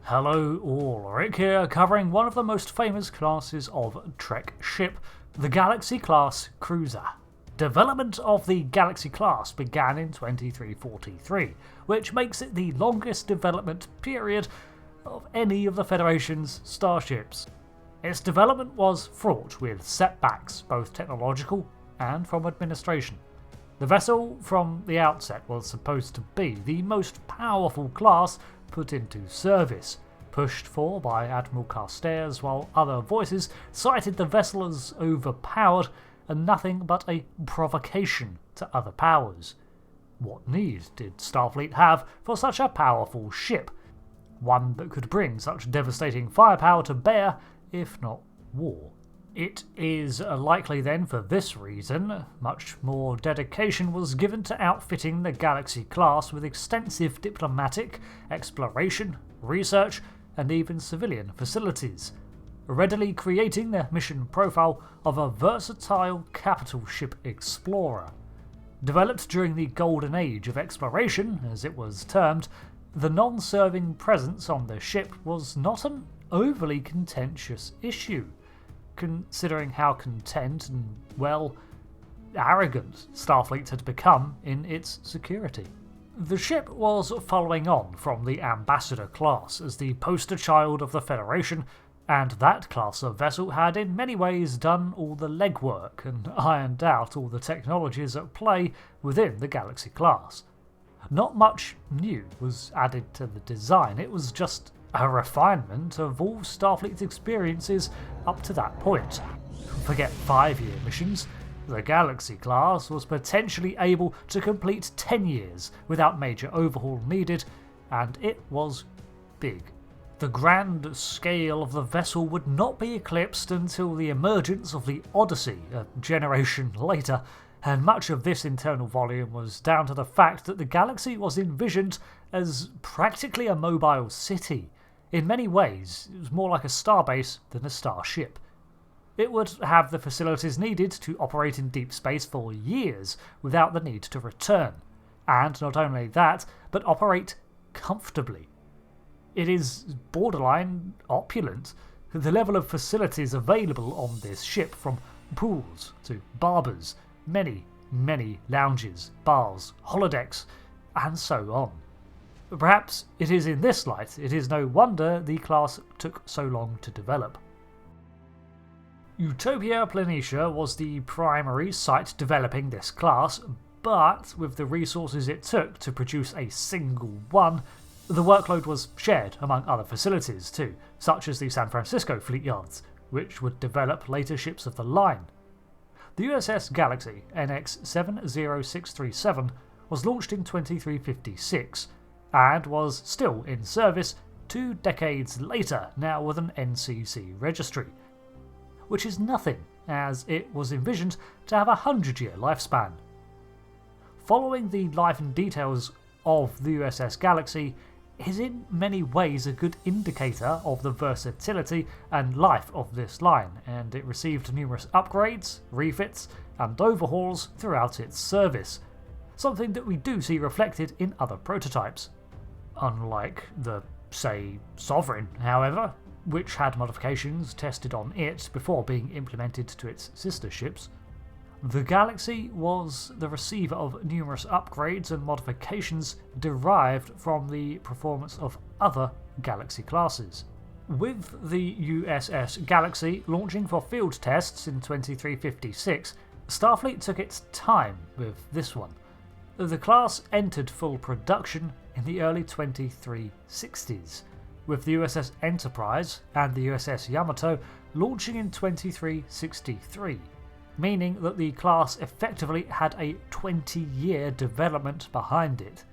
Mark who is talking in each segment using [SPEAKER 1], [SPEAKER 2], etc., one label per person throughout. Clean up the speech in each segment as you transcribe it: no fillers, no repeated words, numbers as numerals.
[SPEAKER 1] Hello all, Rick here, covering one of the most famous classes of Trek ship, the Galaxy class cruiser. Development of the Galaxy class began in 2343, which makes it the longest development period of any of the Federation's starships. Its development was fraught with setbacks, both technological and from administration. The vessel from the outset was supposed to be the most powerful class put into service, pushed for by Admiral Carstairs, while other voices cited the vessel as overpowered and nothing but a provocation to other powers. What need did Starfleet have for such a powerful ship? One that could bring such devastating firepower to bear, if not war. It is likely then for this reason, much more dedication was given to outfitting the Galaxy class with extensive diplomatic, exploration, research, and even civilian facilities, readily creating the mission profile of a versatile capital ship explorer. Developed during the Golden Age of exploration, as it was termed, the non-serving presence on the ship was not an overly contentious issue, considering how content and, well, arrogant Starfleet had become in its security. The ship was following on from the Ambassador class as the poster child of the Federation, and that class of vessel had in many ways done all the legwork and ironed out all the technologies at play within the Galaxy class. Not much new was added to the design, it was just a refinement of all Starfleet's experiences up to that point. Forget 5-year missions, the Galaxy class was potentially able to complete 10 years without major overhaul needed, and it was big. The grand scale of the vessel would not be eclipsed until the emergence of the Odyssey a generation later, and much of this internal volume was down to the fact that the Galaxy was envisioned as practically a mobile city. In many ways, it was more like a starbase than a starship. It would have the facilities needed to operate in deep space for years without the need to return, and not only that, but operate comfortably. It is borderline opulent. The level of facilities available on this ship, from pools to barbers, many lounges, bars, holodecks, and so on. Perhaps it is in this light it is no wonder the class took so long to develop. Utopia Planitia was the primary site developing this class, but with the resources it took to produce a single one, the workload was shared among other facilities too, such as the San Francisco fleet yards, which would develop later ships of the line. The USS Galaxy NX-70637 was launched in 2356, and was still in service 2 decades later, now with an NCC registry, which is nothing as it was envisioned to have a 100-year lifespan. Following the life and details of the USS Galaxy is in many ways a good indicator of the versatility and life of this line, and it received numerous upgrades, refits, and overhauls throughout its service, something that we do see reflected in other prototypes. Unlike the, say, Sovereign, however, which had modifications tested on it before being implemented to its sister ships, the Galaxy was the receiver of numerous upgrades and modifications derived from the performance of other Galaxy classes. With the USS Galaxy launching for field tests in 2356, Starfleet took its time with this one. The class entered full production in the early 2360s, with the USS Enterprise and the USS Yamato launching in 2363, meaning that the class effectively had a 20-year development behind it.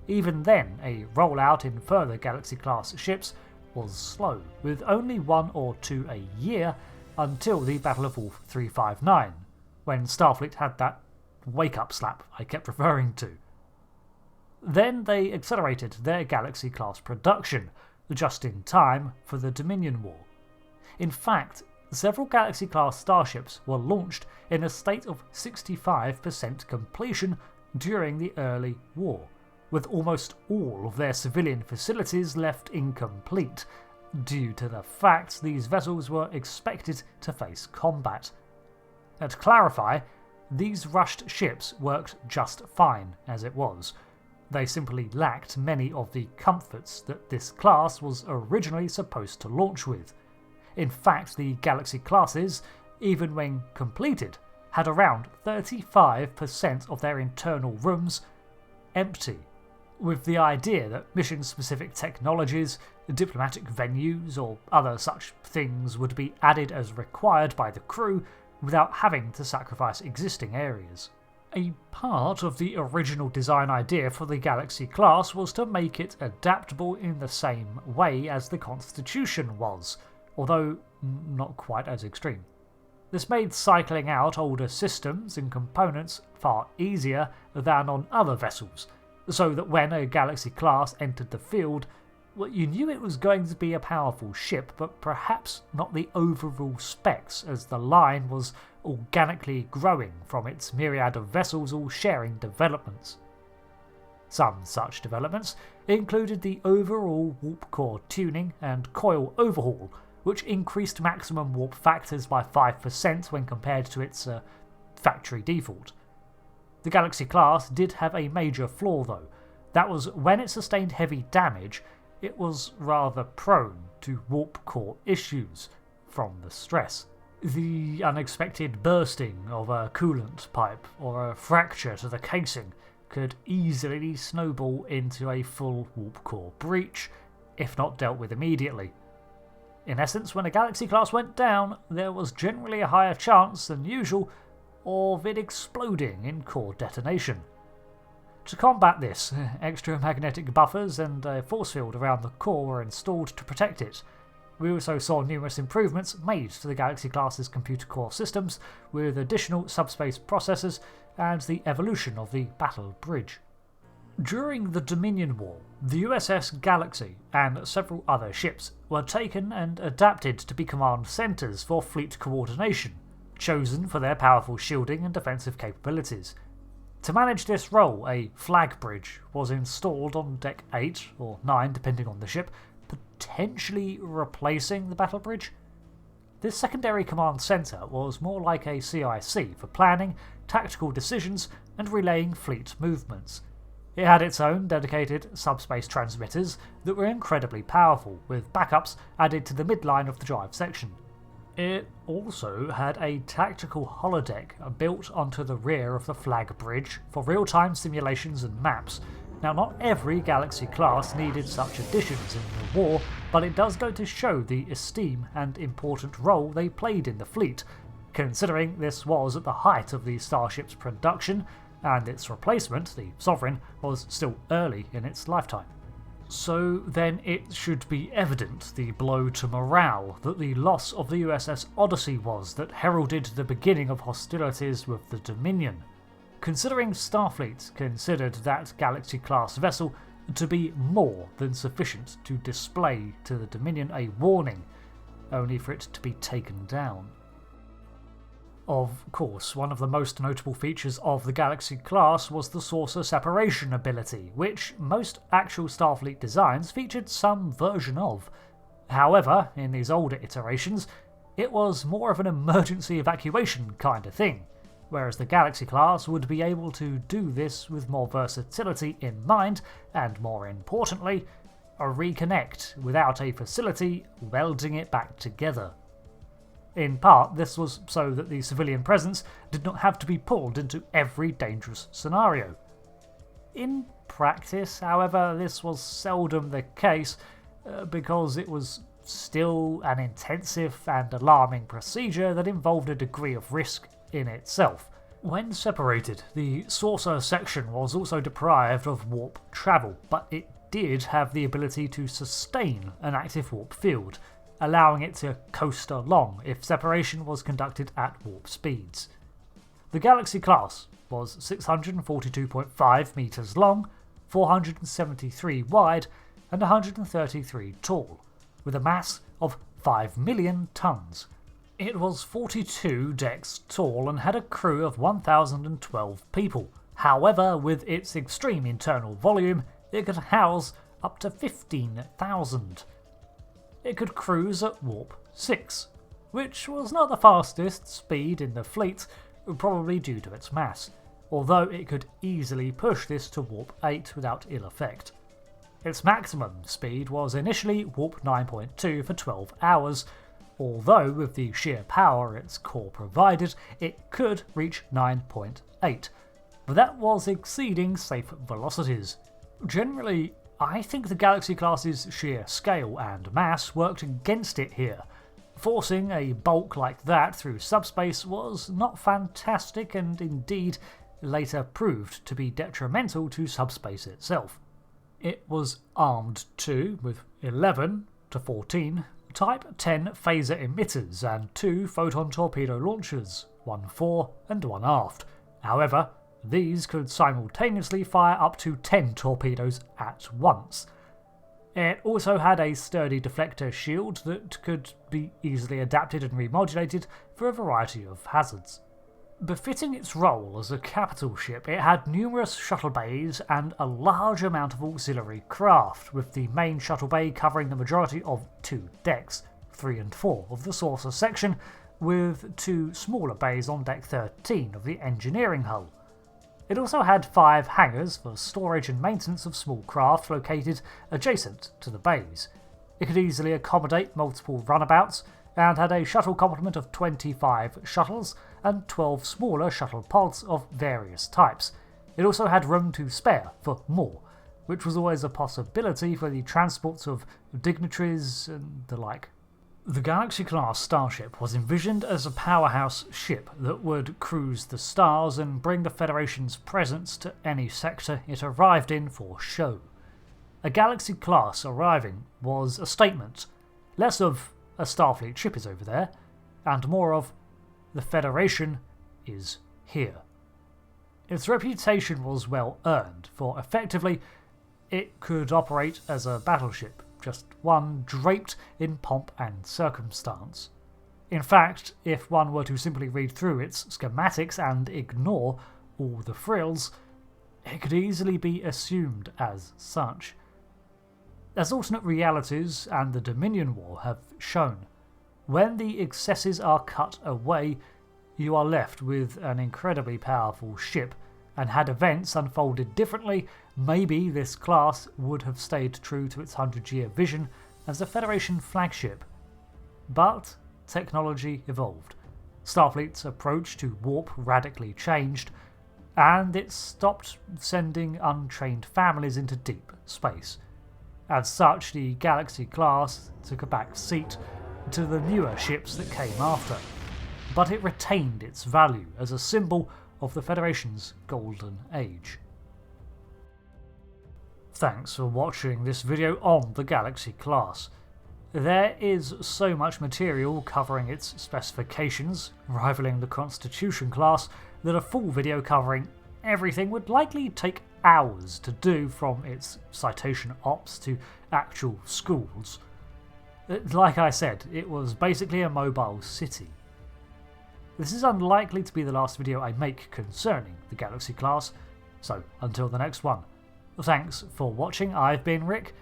[SPEAKER 1] Even then, a rollout in further Galaxy-class ships was slow, with only 1 or 2 a year until the Battle of Wolf 359, when Starfleet had that wake-up slap I kept referring to. Then they accelerated their Galaxy-class production, just in time for the Dominion War. In fact, several Galaxy-class starships were launched in a state of 65% completion during the early war, with almost all of their civilian facilities left incomplete, due to the fact these vessels were expected to face combat. And to clarify, these rushed ships worked just fine as it was. They simply lacked many of the comforts that this class was originally supposed to launch with. In fact, the Galaxy classes, even when completed, had around 35% of their internal rooms empty, with the idea that mission-specific technologies, diplomatic venues, or other such things would be added as required by the crew without having to sacrifice existing areas. A part of the original design idea for the Galaxy class was to make it adaptable in the same way as the Constitution was, although not quite as extreme. This made cycling out older systems and components far easier than on other vessels, so that when a Galaxy class entered the field, well, you knew it was going to be a powerful ship, but perhaps not the overall specs, as the line was organically growing from its myriad of vessels all sharing developments. Some such developments included the overall warp core tuning and coil overhaul, which increased maximum warp factors by 5% when compared to its factory default. The Galaxy class did have a major flaw though. That was when it sustained heavy damage, it was rather prone to warp core issues from the stress. The unexpected bursting of a coolant pipe or a fracture to the casing could easily snowball into a full warp core breach, if not dealt with immediately. In essence, when a Galaxy class went down, there was generally a higher chance than usual of it exploding in core detonation. To combat this, extra magnetic buffers and a force field around the core were installed to protect it. We also saw numerous improvements made to the Galaxy class's computer core systems, with additional subspace processors and the evolution of the battle bridge. During the Dominion War, the USS Galaxy and several other ships were taken and adapted to be command centres for fleet coordination, chosen for their powerful shielding and defensive capabilities. To manage this role, a flag bridge was installed on Deck 8 or 9 depending on the ship, potentially replacing the battle bridge. This secondary command centre was more like a CIC for planning, tactical decisions and relaying fleet movements. It had its own dedicated subspace transmitters that were incredibly powerful, with backups added to the midline of the drive section. It also had a tactical holodeck built onto the rear of the flag bridge for real-time simulations and maps. Now, not every Galaxy class needed such additions in the war, but it does go to show the esteem and important role they played in the fleet, considering this was at the height of the Starship's production, and its replacement, the Sovereign, was still early in its lifetime. So then it should be evident the blow to morale that the loss of the USS Odyssey was that heralded the beginning of hostilities with the Dominion. Considering Starfleet considered that Galaxy-class vessel to be more than sufficient to display to the Dominion a warning, only for it to be taken down. Of course, one of the most notable features of the Galaxy class was the saucer separation ability, which most actual Starfleet designs featured some version of. However, in these older iterations, it was more of an emergency evacuation kind of thing, whereas the Galaxy class would be able to do this with more versatility in mind, and more importantly, a reconnect without a facility welding it back together. In part, this was so that the civilian presence did not have to be pulled into every dangerous scenario. In practice, however, this was seldom the case, because it was still an intensive and alarming procedure that involved a degree of risk in itself. When separated, the saucer section was also deprived of warp travel, but it did have the ability to sustain an active warp field, allowing it to coast along if separation was conducted at warp speeds. The Galaxy class was 642.5 metres long, 473 wide and 133 tall, with a mass of 5 million tonnes. It was 42 decks tall and had a crew of 1,012 people. However, with its extreme internal volume, it could house up to 15,000. It could cruise at warp 6, which was not the fastest speed in the fleet, probably due to its mass, although it could easily push this to warp 8 without ill effect. Its maximum speed was initially warp 9.2 for 12 hours, although with the sheer power its core provided, it could reach 9.8, but that was exceeding safe velocities. Generally, I think the Galaxy class's sheer scale and mass worked against it here. Forcing a bulk like that through subspace was not fantastic and indeed later proved to be detrimental to subspace itself. It was armed too with 11 to 14 Type 10 phaser emitters and 2 photon torpedo launchers, one fore and one aft. However, these could simultaneously fire up to 10 torpedoes at once. It also had a sturdy deflector shield that could be easily adapted and remodulated for a variety of hazards. Befitting its role as a capital ship, it had numerous shuttle bays and a large amount of auxiliary craft, with the main shuttle bay covering the majority of 2 decks, 3 and 4 of the saucer section, with 2 smaller bays on deck 13 of the engineering hull. It also had 5 hangars for storage and maintenance of small craft located adjacent to the bays. It could easily accommodate multiple runabouts, and had a shuttle complement of 25 shuttles and 12 smaller shuttle pods of various types. It also had room to spare for more, which was always a possibility for the transports of dignitaries and the like. The Galaxy-class Starship was envisioned as a powerhouse ship that would cruise the stars and bring the Federation's presence to any sector it arrived in for show. A Galaxy-class arriving was a statement, less of a Starfleet ship is over there, and more of the Federation is here. Its reputation was well earned, for effectively it could operate as a battleship, just one draped in pomp and circumstance. In fact, if one were to simply read through its schematics and ignore all the frills, it could easily be assumed as such. As alternate realities and the Dominion War have shown, when the excesses are cut away, you are left with an incredibly powerful ship, and had events unfolded differently, maybe this class would have stayed true to its 100-year vision as a Federation flagship. But technology evolved, Starfleet's approach to warp radically changed, and it stopped sending untrained families into deep space. As such, the Galaxy class took a back seat to the newer ships that came after, but it retained its value as a symbol of the Federation's golden age. Thanks for watching this video on the Galaxy class. There is so much material covering its specifications, rivaling the Constitution class, that a full video covering everything would likely take hours to do, from its citation ops to actual schools. Like I said, it was basically a mobile city. This is unlikely to be the last video I make concerning the Galaxy class, so until the next one, thanks for watching, I've been Rick,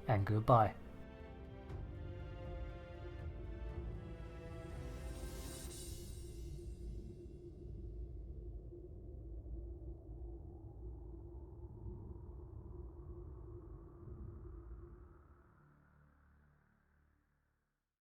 [SPEAKER 1] and goodbye.